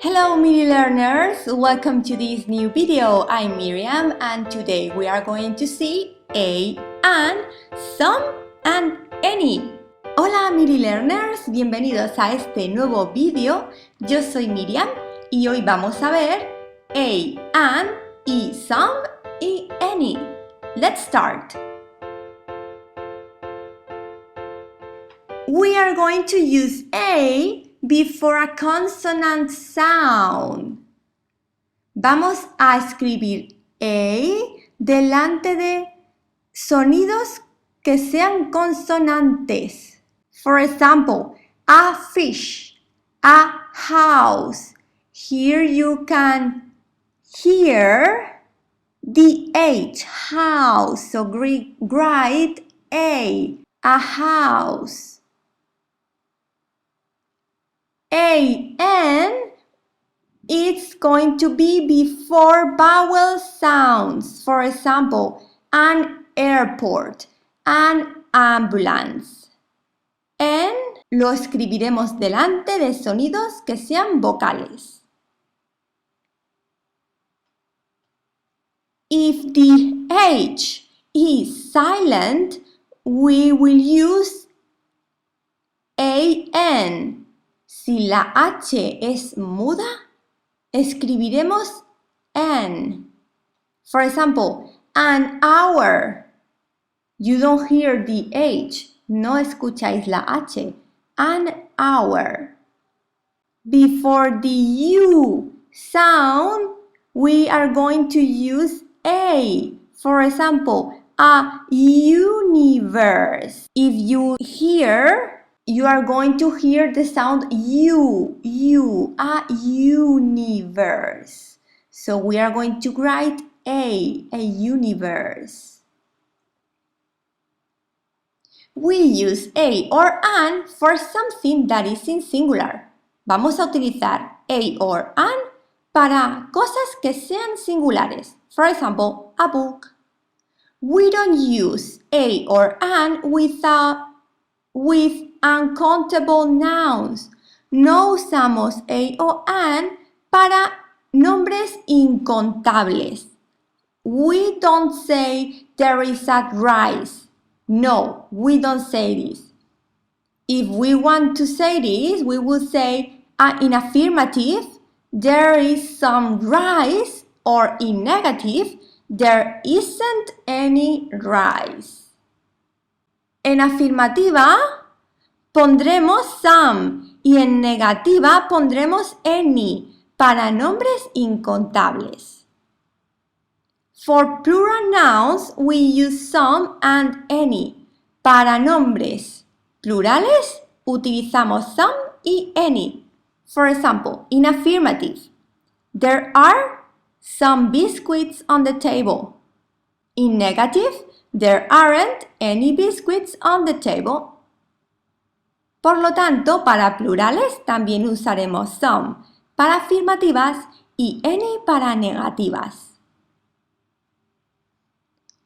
Hello Miri learners, welcome to this new video. I'm Miriam and today we are going to see a, an, some and any. Hola Miri learners, bienvenidos a este nuevo vídeo. Yo soy Miriam y hoy vamos a ver a, an, y some y any. Let's start. We are going to use a before a consonant sound. Vamos a escribir a delante de sonidos que sean consonantes. For example, a fish, a house. Here you can hear the H, house. So write a house. A-N, it's going to be before vowel sounds. For example, an airport, an ambulance. N lo escribiremos delante de sonidos que sean vocales. If the H is silent, we will use A-N. Si la H es muda, escribiremos N. For example, an hour. You don't hear the H. No escucháis la H. An hour. Before the U sound, we are going to use A. For example, a universe. If you hear, you are going to hear the sound U, a universe. So we are going to write a universe. We use a or an for something that is in singular. Vamos a utilizar a or an para cosas que sean singulares. For example, a book. We don't use a or an with uncountable nouns. No usamos a o an para nombres incontables. We don't say there is a rice. No, we don't say this. If we want to say this, we will say in affirmative, there is some rice, or in negative, there isn't any rice. En afirmativa, pondremos some y en negativa pondremos any para nombres incontables. For plural nouns, we use some and any. Para nombres plurales, utilizamos some y any. For example, in affirmative, there are some biscuits on the table. In negative, there aren't any biscuits on the table. Por lo tanto, para plurales también usaremos some para afirmativas y any para negativas.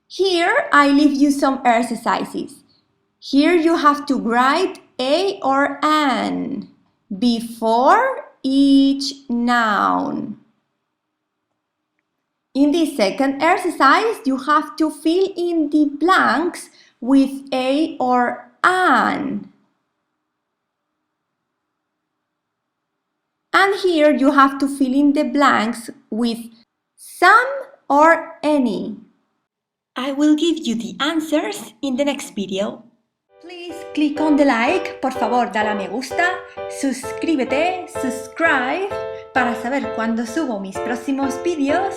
Here I leave you some exercises. Here you have to write a or an before each noun. In this second exercise, you have to fill in the blanks with a or an. And here you have to fill in the blanks with some or any. I will give you the answers in the next video. Please click on the like, por favor dale a me gusta, suscríbete, subscribe, para saber cuando subo mis próximos vídeos,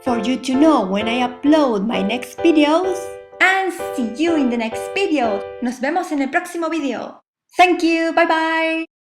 for you to know when I upload my next videos, and see you in the next video. Nos vemos en el próximo video. Thank you, bye bye.